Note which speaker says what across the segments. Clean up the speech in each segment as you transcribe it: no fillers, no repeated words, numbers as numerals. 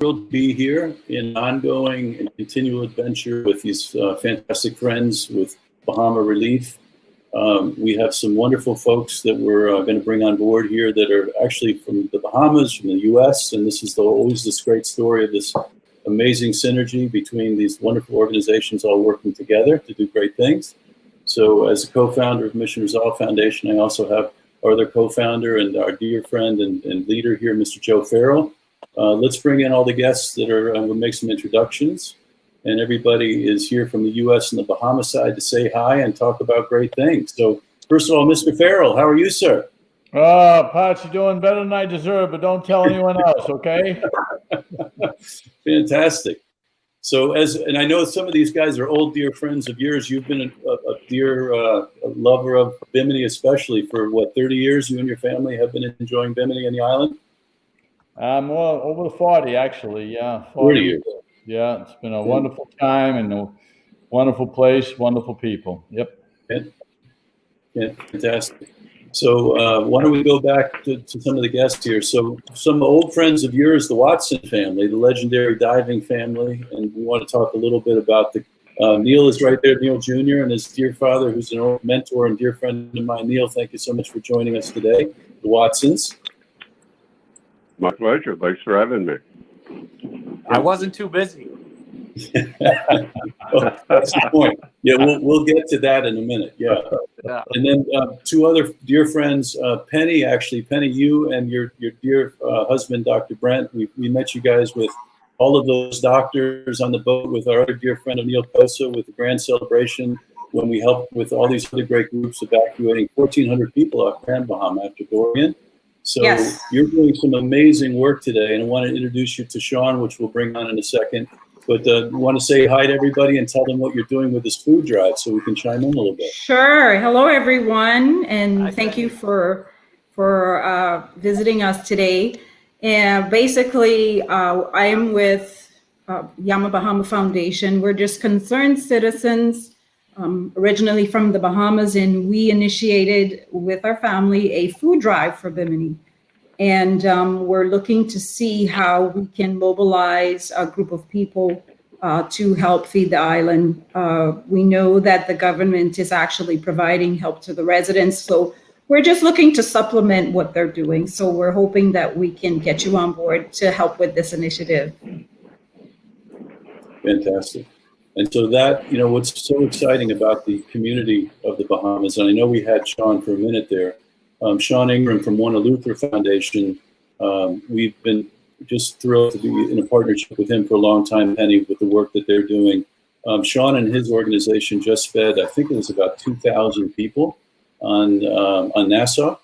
Speaker 1: thrilled to be here in an ongoing and continual adventure with these fantastic friends with Bahama Relief. We have some wonderful folks that we're going to bring on board here that are actually from the Bahamas, from the U.S., and this is always this great story of this amazing synergy between these wonderful organizations all working together to do great things. So as a co-founder of Mission Resolve Foundation, I also have our other co-founder and our dear friend and leader here, Mr. Joe Farrell. Let's bring in all the guests that are, we'll make some introductions. And everybody is here from the U.S. and the Bahama side to say hi and talk about great things. So first of all, Mr. Farrell, how are you, sir?
Speaker 2: Potts, you're doing better than I deserve, but don't tell anyone else, okay?
Speaker 1: Fantastic. So and I know some of these guys are old dear friends of yours. You've been a dear lover of Bimini, especially for what, 30 years? You and your family have been enjoying Bimini and the island?
Speaker 2: Well, over 40, actually, yeah.
Speaker 1: 40 years.
Speaker 2: Yeah, it's been a wonderful time and a wonderful place, wonderful people. Yep.
Speaker 1: Yeah, fantastic. So why don't we go back to some of the guests here. So some old friends of yours, the Watson family, the legendary diving family, and we want to talk a little bit about the Neal is right there, Neal Jr., and his dear father, who's an old mentor and dear friend of mine. Neal, thank you so much for joining us today, the Watsons.
Speaker 3: My pleasure. Thanks for having me.
Speaker 4: I wasn't too busy.
Speaker 1: Oh, that's the point. Yeah, we'll get to that in a minute. Yeah. And then two other dear friends, Penny, you and your dear husband, Dr. Brent. We met you guys with all of those doctors on the boat with our other dear friend, Neal Cosa, with the grand celebration when we helped with all these other great groups evacuating 1,400 people off Grand Bahama after Dorian. So yes. You're doing some amazing work today, and I want to introduce you to Shaun, which we'll bring on in a second. But we want to say hi to everybody and tell them what you're doing with this food drive so we can chime in a little bit.
Speaker 5: Sure. Hello, everyone, and thank you for visiting us today. And basically, I am with Yama Bahama Foundation. We're just concerned citizens, originally from the Bahamas, and we initiated with our family a food drive for Bimini. And we're looking to see how we can mobilize a group of people to help feed the island. We know that the government is actually providing help to the residents. So we're just looking to supplement what they're doing. So we're hoping that we can get you on board to help with this initiative.
Speaker 1: Fantastic. And so that, what's so exciting about the community of the Bahamas, and I know we had Shaun for a minute there, Shaun Ingram from Eleuthera Foundation. We've been just thrilled to be in a partnership with him for a long time, Penny, with the work that they're doing. Shaun and his organization just fed, I think it was about 2,000 people on Nassau.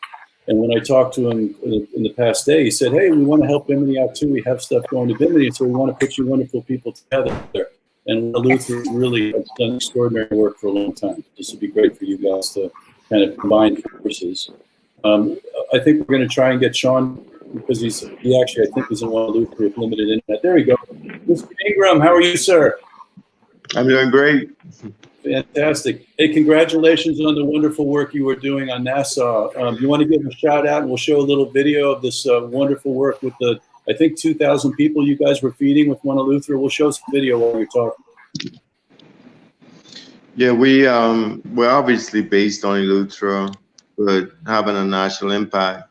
Speaker 1: And when I talked to him in the past day, he said, hey, we want to help Bimini out too. We have stuff going to Bimini, so we want to put you wonderful people together there. And Eleuthera really has done extraordinary work for a long time. This would be great for you guys to kind of combine forces. I think we're going to try and get Shaun, because he actually, I think, is in Eleuthera with limited internet. There you go. Mr. Ingram, how are you, sir?
Speaker 6: I'm doing great.
Speaker 1: Fantastic. Hey, congratulations on the wonderful work you were doing on Nassau. You want to give a shout out, and we'll show a little video of this wonderful work with the, I think, 2,000 people you guys were feeding with Eleuthera. We'll show some video while you're talking.
Speaker 6: Yeah, we're obviously based on Eleuthera, but having a national impact.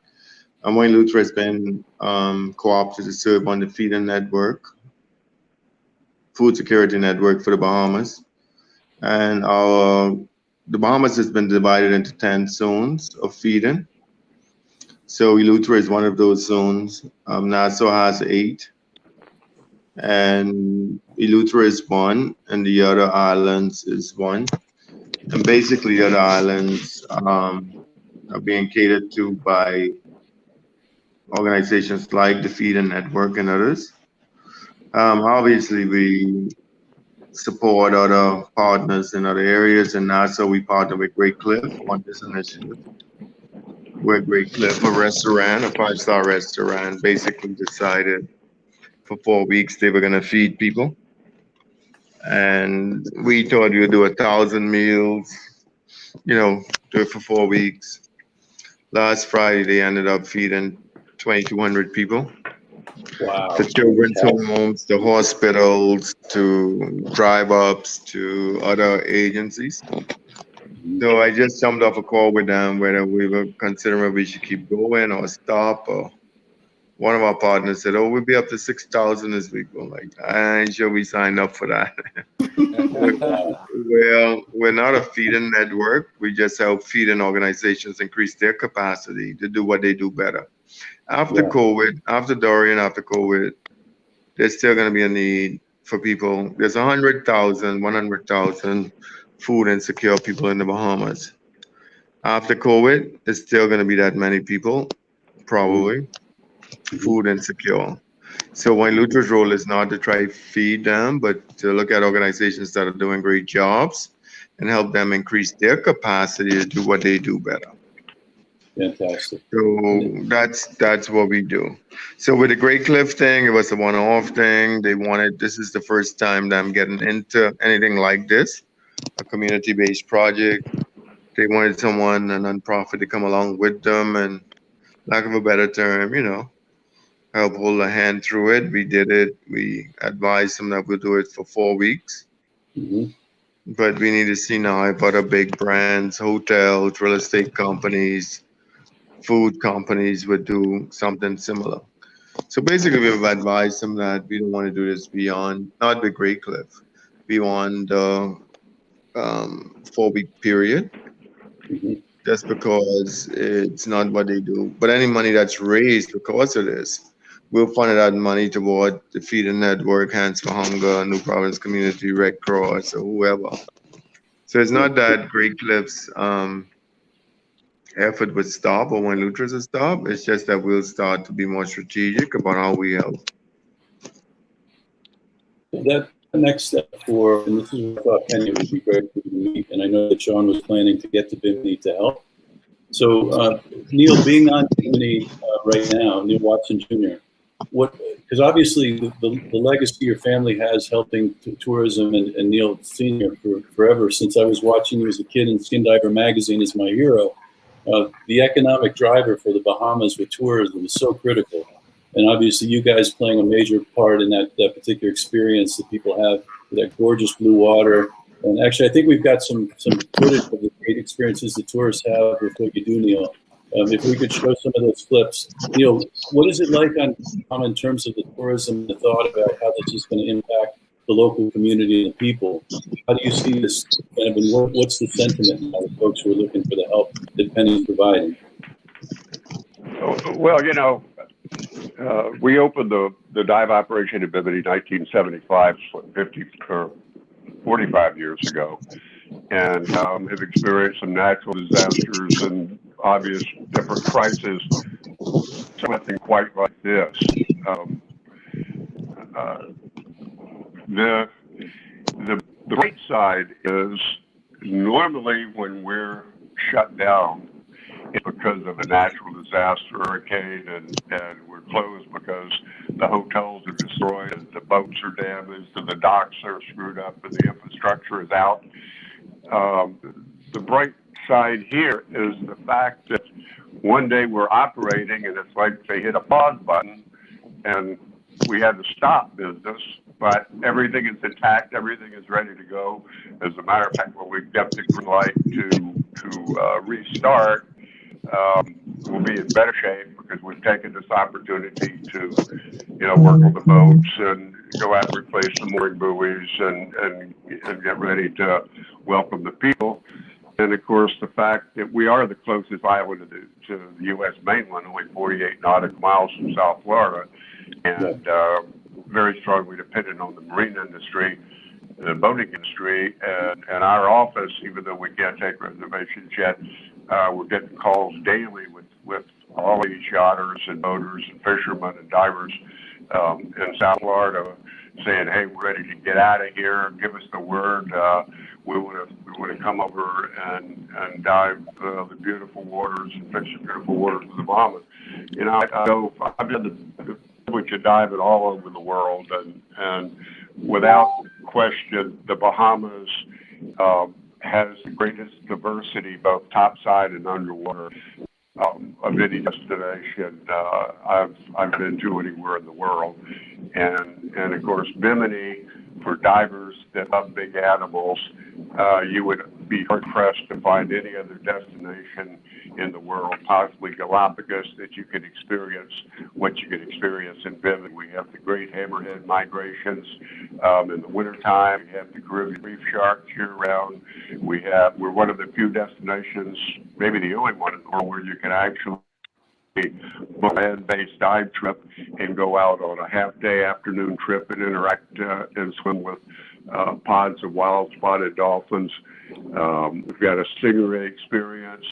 Speaker 6: And Eleuthera has been co-opted to serve on the feeding network, food security network for the Bahamas. And the Bahamas has been divided into 10 zones of feeding. So Eleuthera is one of those zones. Nassau has 8. And Eleuthera is 1, and the other islands is 1. And basically the other islands are being catered to by organizations like the Feeding Network and others. Obviously, we support other partners in other areas, and Nassau we partner with Great Cliff on this initiative. Where Great Cliff, a restaurant, a 5-star restaurant, basically decided for 4 weeks they were going to feed people. And we thought we would do 1,000 meals, do it for 4 weeks. Last Friday, they ended up feeding 2,200 people.
Speaker 1: Wow.
Speaker 6: to children's homes, to hospitals, to drive-ups, to other agencies. So I just jumped off a call with them whether we were considering whether we should keep going or stop. Or one of our partners said, "Oh, we'll be up to 6,000 this week." We're like, "I ain't sure we signed up for that." Well, we're not a feeding network. We just help feeding organizations increase their capacity to do what they do better. After
Speaker 1: Yeah.
Speaker 6: COVID, after Dorian, after COVID, there's still going to be a need for people. There's 100,000 food insecure people in the Bahamas. After COVID, there's still going to be that many people, probably, food insecure. So Wine Lutra's role is not to try to feed them, but to look at organizations that are doing great jobs and help them increase their capacity to do what they do better.
Speaker 1: Fantastic.
Speaker 6: So that's what we do. So with the Great Cliff thing, it was a one-off thing. This is the first time that I'm getting into anything like this, a community-based project. They wanted someone, a nonprofit, to come along with them and, lack of a better term, help hold a hand through it. We did it. We advised them that we'll do it for 4 weeks.
Speaker 1: Mhm.
Speaker 6: But we need to see now if other big brands, hotels, real estate companies, food companies would do something similar. So basically, we've advised them that we don't want to do this beyond, not the Great Cliff, beyond the 4 week period,
Speaker 1: Mhm.
Speaker 6: just because it's not what they do. But any money that's raised because of this, we'll fund that money toward the Feeding Network, Hands for Hunger, New Providence Community, Red Cross, or whoever. So it's not that Great Cliff's effort would stop or when Lutra's would stop. It's just that we'll start to be more strategic about how we help.
Speaker 1: That next step and this is what I thought Penny would be great for you to meet, and I know that Shaun was planning to get to Bimini to help. So, Neal, being on Bimini right now, Neal Watson Jr., because obviously the legacy your family has helping tourism and Neal Sr. for forever, since I was watching you as a kid in Skin Diver magazine as my hero, the economic driver for the Bahamas with tourism is so critical. And obviously you guys playing a major part in that particular experience that people have with that gorgeous blue water. And actually, I think we've got some footage of the great experiences the tourists have with what you do, Neal. If we could show some of those clips. Neal, what is it like in terms of the tourism and the thought about how this is going to impact the local community and the people? How do you see this kind of, and what's the sentiment now with folks who are looking for the help that Penny's providing?
Speaker 3: Well, we opened the dive operation in Bimini 1975, 45 years ago, and have experienced some natural disasters and obvious different crises. Something quite like this. The bright side is normally when we're shut down, it's because of a natural disaster, hurricane, and we're closed because the hotels are destroyed, and the boats are damaged, and the docks are screwed up, and the infrastructure is out. The bright side here is the fact that one day we're operating, and it's like they hit a pause button, and we had to stop business, but everything is intact, everything is ready to go. As a matter of fact, when we get the green light to restart, we'll be in better shape because we've taken this opportunity to, work on the boats and go out and replace the mooring buoys and get ready to welcome the people. And of course, the fact that we are the closest island to the U.S. mainland, only 48 nautical miles from South Florida, and very strongly dependent on the marine industry, the boating industry, and our office, even though we can't take reservations yet, we're getting calls daily with all these yachters and boaters and fishermen and divers in South Florida saying, "Hey, we're ready to get out of here. Give us the word. We want to come over and dive the beautiful waters and fish the beautiful waters of the Bahamas." I've been the privilege of diving all over the world, and without question, the Bahamas has the greatest diversity, both topside and underwater. of any destination I've been to anywhere in the world, and of course Bimini for divers that love big animals. You would be hard pressed to find any other destination in the world, possibly Galapagos, that you could experience what you could experience in Bimini. We have the great hammerhead migrations in the wintertime. We have the Caribbean reef sharks year round. We're one of the few destinations, maybe the only one in the world, where you can actually book a land-based dive trip and go out on a half-day afternoon trip and interact and swim with pods of wild spotted dolphins. We've got a stingray experience,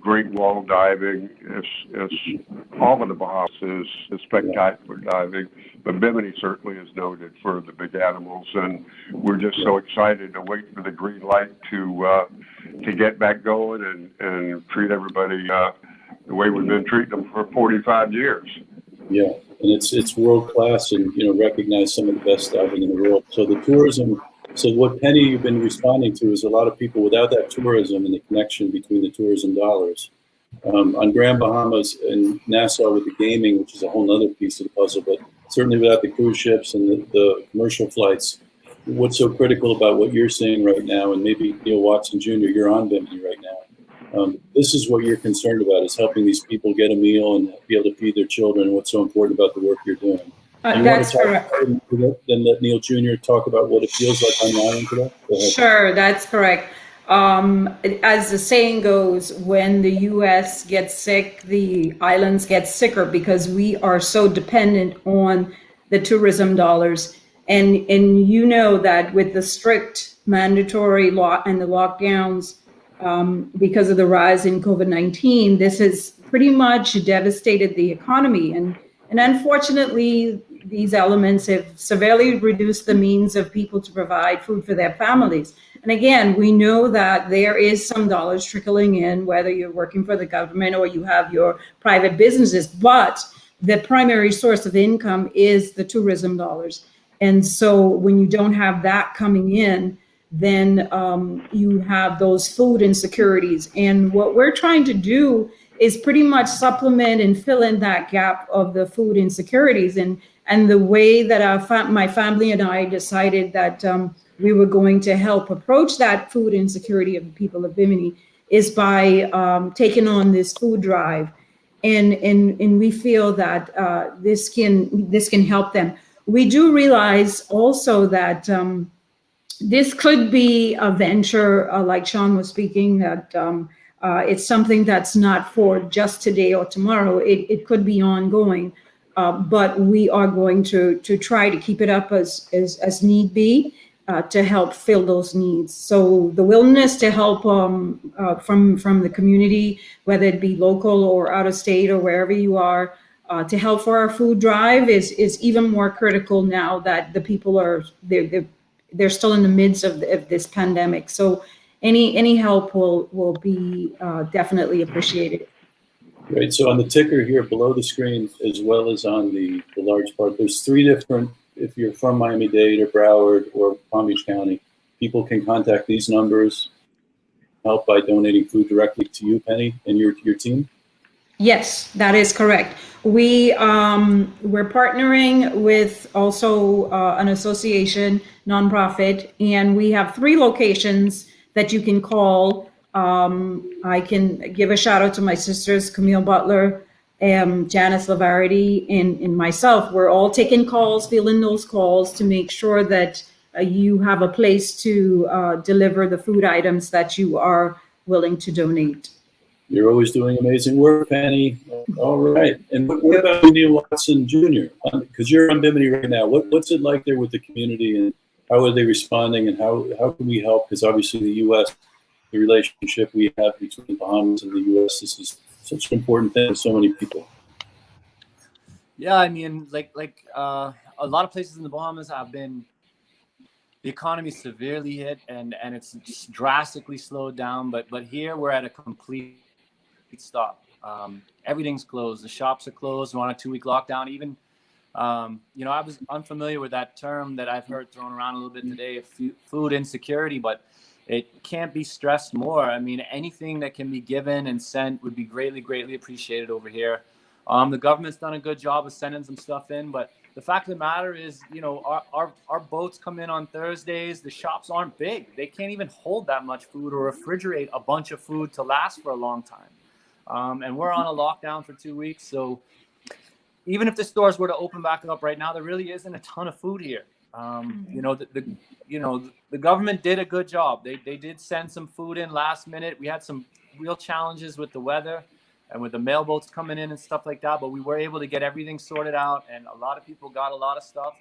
Speaker 3: great wall diving. It's all of the Bahamas is spectacular diving, but Bimini certainly is noted for the big animals, and we're just so excited to wait for the green light to get back going and treat everybody the way we've been treating them for 45 years.
Speaker 1: Yeah, and it's world class, and recognize some of the best diving in the world. So the tourism. So what Penny you've been responding to is a lot of people without that tourism and the connection between the tourism dollars. On Grand Bahamas and Nassau with the gaming, which is a whole other piece of the puzzle, but certainly without the cruise ships and the commercial flights, what's so critical about what you're seeing right now, and maybe Neal Watson Jr., you're on Bimini right now. This is what you're concerned about, is helping these people get a meal and be able to feed their children, and what's so important about the work you're doing.
Speaker 5: That's correct.
Speaker 1: Then let Neal Jr. talk about what it feels like on the island today.
Speaker 5: Sure, that's correct. As the saying goes, when the U.S. gets sick, the islands get sicker, because we are so dependent on the tourism dollars. And that with the strict mandatory law and the lockdowns, because of the rise in COVID-19, this has pretty much devastated the economy. And unfortunately, these elements have severely reduced the means of people to provide food for their families. And again, we know that there is some dollars trickling in, whether you're working for the government or you have your private businesses, but the primary source of income is the tourism dollars. And so when you don't have that coming in, then you have those food insecurities. And what we're trying to do is pretty much supplement and fill in that gap of the food insecurities. And the way that my family and I decided that we were going to help approach that food insecurity of the people of Bimini is by taking on this food drive. And we feel that this can help them. We do realize also that this could be a venture, like Shaun was speaking, that it's something that's not for just today or tomorrow. It could be ongoing, but we are going to try to keep it up as need be to help fill those needs. So the willingness to help from the community, whether it be local or out of state or wherever you are, to help for our food drive is even more critical now that the people they're still in the midst of this pandemic. So any help will be definitely appreciated.
Speaker 1: Great. So on the ticker here below the screen, as well as on the large part, there's 3 different, if you're from Miami-Dade or Broward or Palm Beach County, people can contact these numbers, help by donating food directly to you, Penny, and your team?
Speaker 5: Yes, that is correct. We're partnering with also an association, nonprofit, and we have 3 locations that you can call. I can give a shout out to my sisters, Camille Butler, Janice Lavarity, and myself. We're all taking calls, fielding those calls to make sure that you have a place to deliver the food items that you are willing to donate.
Speaker 1: You're always doing amazing work, Penny. All right. And what about Neal Watson Jr.? Because you're on Bimini right now. What's it like there with the community, and how are they responding, and how can we help? Because obviously the U.S., the relationship we have between the Bahamas and the U.S., this is such an important thing for so many people.
Speaker 4: Yeah, I mean, like a lot of places in the Bahamas have been, the economy severely hit, and it's just drastically slowed down. But here we're at a complete stop. Everything's closed. The shops are closed. We're on a 2-week lockdown. Even, I was unfamiliar with that term that I've heard thrown around a little bit today, food insecurity, but it can't be stressed more. I mean, anything that can be given and sent would be greatly, greatly appreciated over here. The government's done a good job of sending some stuff in, but the fact of the matter is, you know, our boats come in on Thursdays. The shops aren't big. They can't even hold that much food or refrigerate a bunch of food to last for a long time. And we're on a lockdown for 2 weeks. So even if the stores were to open back up right now, there really isn't a ton of food here. You know, the government did a good job. They did send some food in last minute. We had some real challenges with the weather and with the mailboats coming in and stuff like that, but we were able to get everything sorted out, and a lot of people got a lot of stuff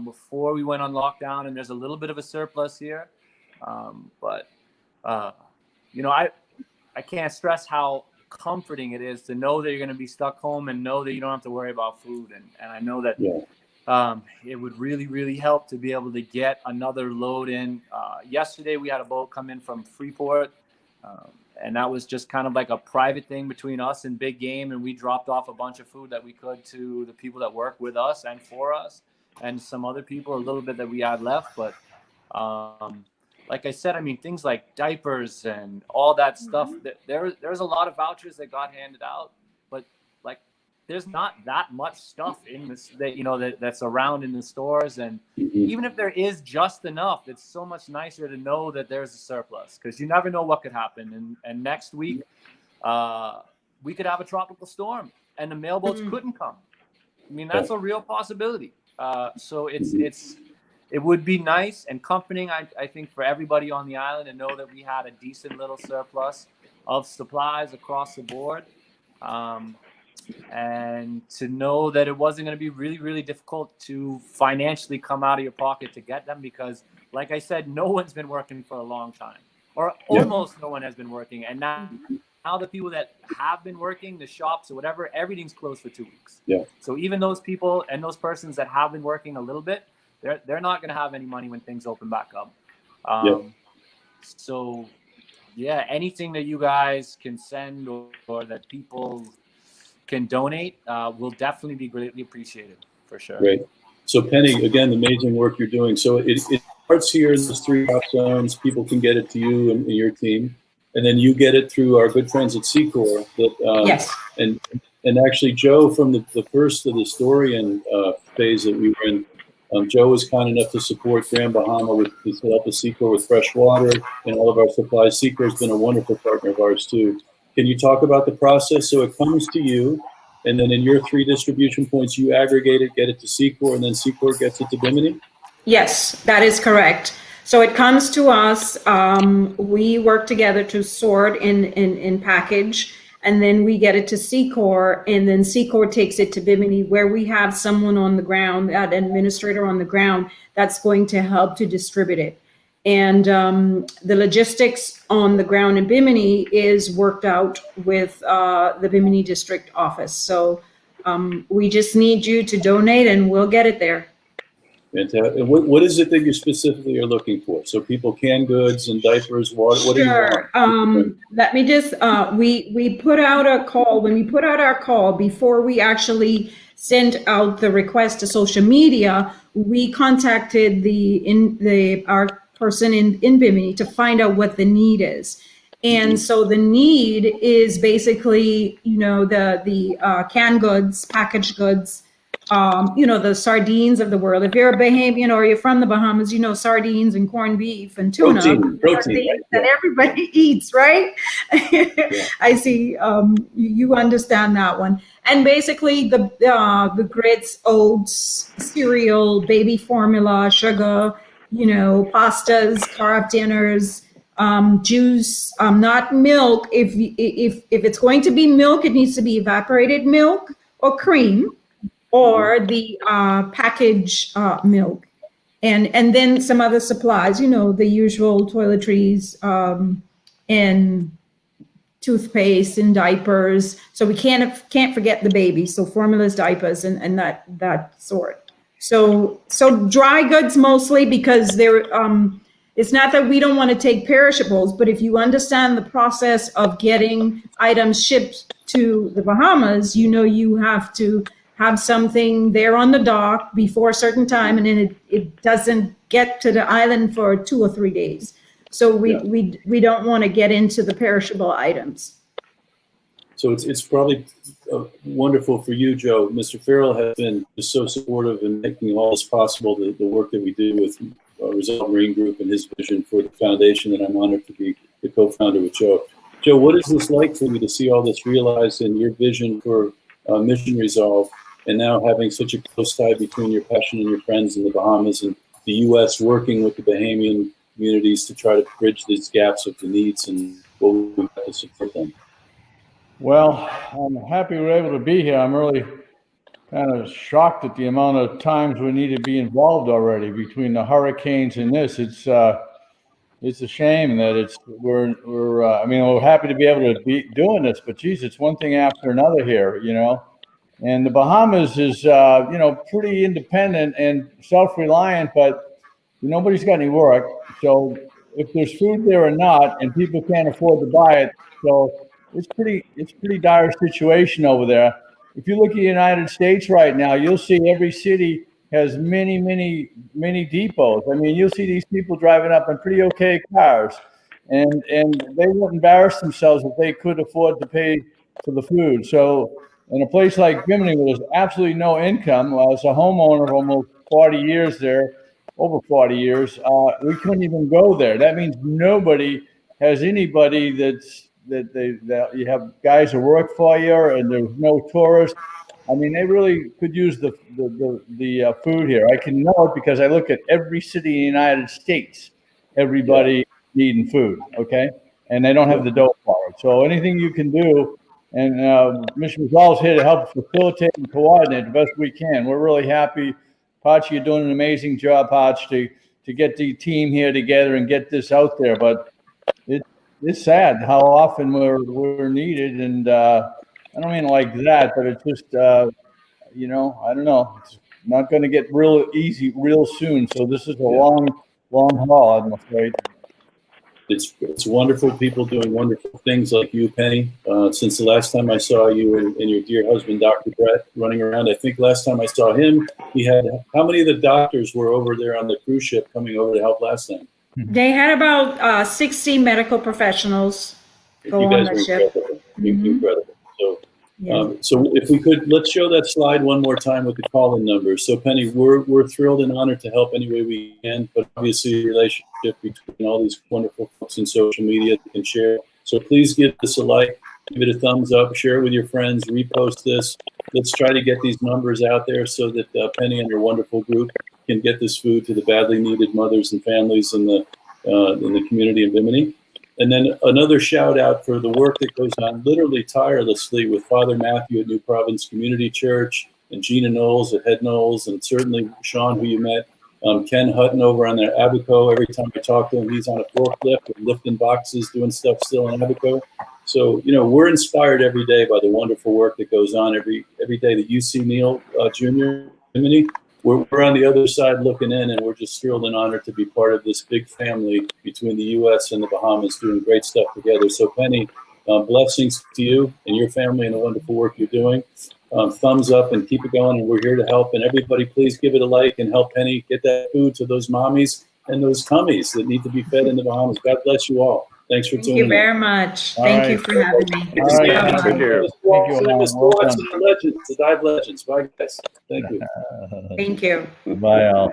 Speaker 4: before we went on lockdown, and there's a little bit of a surplus here. But you know, I can't stress how comforting it is to know that you're going to be stuck home and know that you don't have to worry about food. And I know that it would really, really help to be able to get another load in. Yesterday, we had a boat come in from Freeport, and that was just kind of like a private thing between us and Big Game. And we dropped off a bunch of food that we could to the people that work with us and for us, and some other people, a little bit that we had left. But like I said, I mean, things like diapers and all that stuff, there's a lot of vouchers that got handed out, but like, there's not that much stuff in this that, you know, that's around in the stores. And even if there is just enough, it's so much nicer to know that there's a surplus, because you never know what could happen. And next week, we could have a tropical storm and the mailboats couldn't come. I mean, that's a real possibility. So it would be nice and comforting, I think, for everybody on the island to know that we had a decent little surplus of supplies across the board. And to know that it wasn't going to be really, really difficult to financially come out of your pocket to get them, because, like I said, no one's been working for a long time, or almost no one has been working. And now the people that have been working, the shops or whatever, everything's closed for 2 weeks. Yeah. So even those people and those persons that have been working a little bit, they're not going to have any money when things open back up. So, yeah, anything that you guys can send or that people can donate will definitely be greatly appreciated, for sure.
Speaker 1: Great. So Penny, again, amazing work you're doing. So it starts here in those 3 drop zones. People can get it to you and your team, and then you get it through our good friends at Secor.
Speaker 5: Yes.
Speaker 1: And actually, Joe, from the first of the Storian phase that we were in, Joe was kind enough to support Grand Bahama with his help of Secor with fresh water and all of our supplies. Secor has been a wonderful partner of ours too. Can you talk about the process? So it comes to you, and then in your 3 distribution points, you aggregate it, get it to Secor, and then Secor gets it to Bimini?
Speaker 5: Yes, that is correct. So it comes to us. We work together to sort and package, and then we get it to Secor, and then Secor takes it to Bimini, where we have someone on the ground, an administrator on the ground, that's going to help to distribute it. And the logistics on the ground in Bimini is worked out with the Bimini district office. So we just need you to donate and we'll get it there.
Speaker 1: Fantastic. And what is it that you specifically are looking for? So people, canned goods and diapers, water, what do you want?
Speaker 5: Let me just, we put out a call. When we put out our call, before we actually sent out the request to social media, we contacted our person in Bimini to find out what the need is. And so the need is basically, you know, the canned goods, packaged goods, you know, the sardines of the world. If you're a Bahamian or you're from the Bahamas, you know, sardines and corned beef and tuna.
Speaker 1: Protein, right?
Speaker 5: That everybody eats, right? I see. You understand that one. And basically the grits, oats, cereal, baby formula, sugar, you know, pastas, carb dinners, juice, not milk. If it's going to be milk, it needs to be evaporated milk or cream, or the packaged milk, and then some other supplies, you know, the usual toiletries and toothpaste and diapers. So we can't forget the baby. So formulas, diapers, and that sort. So dry goods mostly, because they're it's not that we don't want to take perishables, but if you understand the process of getting items shipped to the Bahamas, you know, you have to have something there on the dock before a certain time, and then it doesn't get to the island for 2 or 3 days. So we don't want to get into the perishable items.
Speaker 1: So it's probably wonderful for you, Joe. Mr. Farrell has been just so supportive in making all this possible, the work that we do with Resolve Marine Group and his vision for the foundation, and I'm honored to be the co-founder with Joe. Joe, what is this like for you to see all this realized in your vision for Mission Resolve, and now having such a close tie between your passion and your friends in the Bahamas and the U.S. working with the Bahamian communities to try to bridge these gaps of the needs and what we have to support them?
Speaker 2: Well, I'm happy we're able to be here. I'm really kind of shocked at the amount of times we need to be involved already between the hurricanes and this. It's a shame that we're happy to be able to be doing this, but geez, it's one thing after another here, you know. And the Bahamas is, pretty independent and self-reliant, but nobody's got any work. So if there's food there or not, and people can't afford to buy it, so it's pretty dire situation over there. If you look at the United States right now, you'll see every city has many depots. I mean, you'll see these people driving up in pretty okay cars, and they won't embarrass themselves if they could afford to pay for the food. So in a place like Bimini, where there's absolutely no income, as a homeowner of almost 40 years there, over 40 years, we couldn't even go there. That means nobody has anybody that you have guys who work for you, and there's no tourists. I mean, they really could use the food here. I can know it because I look at every city in the United States. Everybody needing food, okay? And they don't have the dough for it. So anything you can do, and Mission Resolve is here to help facilitate and coordinate the best we can. We're really happy. Pachi, you're doing an amazing job, Pachi, to get the team here together and get this out there. But it's sad how often we're needed, and I don't mean like that, but it's just I don't know. It's not going to get real easy real soon. So this is a long haul, I'm afraid.
Speaker 1: It's wonderful people doing wonderful things like you, Penny. Since the last time I saw you and your dear husband, Dr. Brett, running around, I think last time I saw him, he had, how many of the doctors were over there on the cruise ship coming over to help last time?
Speaker 5: They had about 60 medical professionals go on the ship.
Speaker 1: Incredible. So if we could, let's show that slide one more time with the call-in numbers. So Penny, we're thrilled and honored to help any way we can, but obviously the relationship between all these wonderful folks in social media that can share. So please give this a like, give it a thumbs up, share it with your friends, repost this. Let's try to get these numbers out there so that Penny and her wonderful group can get this food to the badly needed mothers and families in the community of Bimini. And then another shout out for the work that goes on literally tirelessly with Father Matthew at New Providence Community Church, and Gina Knowles at Head Knowles, and certainly Shaun, who you met, Ken Hutton over on their Abaco. Every time I talk to him, he's on a forklift and lifting boxes, doing stuff still in Abaco. So, we're inspired every day by the wonderful work that goes on every day that you see Neal Jr. Bimini. We're on the other side looking in, and we're just thrilled and honored to be part of this big family between the U.S. and the Bahamas doing great stuff together. So, Penny, blessings to you and your family and the wonderful work you're doing. Thumbs up and keep it going, and we're here to help. And everybody, please give it a like and help Penny get that food to those mommies and those tummies that need to be fed in the Bahamas. God bless you all. Thanks for tuning in.
Speaker 5: Thank you very much. Thank you for having me.
Speaker 2: All right.
Speaker 3: Take care.
Speaker 1: Let's go watch the legends, the dive legends. Bye, guys. Thank you.
Speaker 5: Thank you.
Speaker 2: Bye, Al.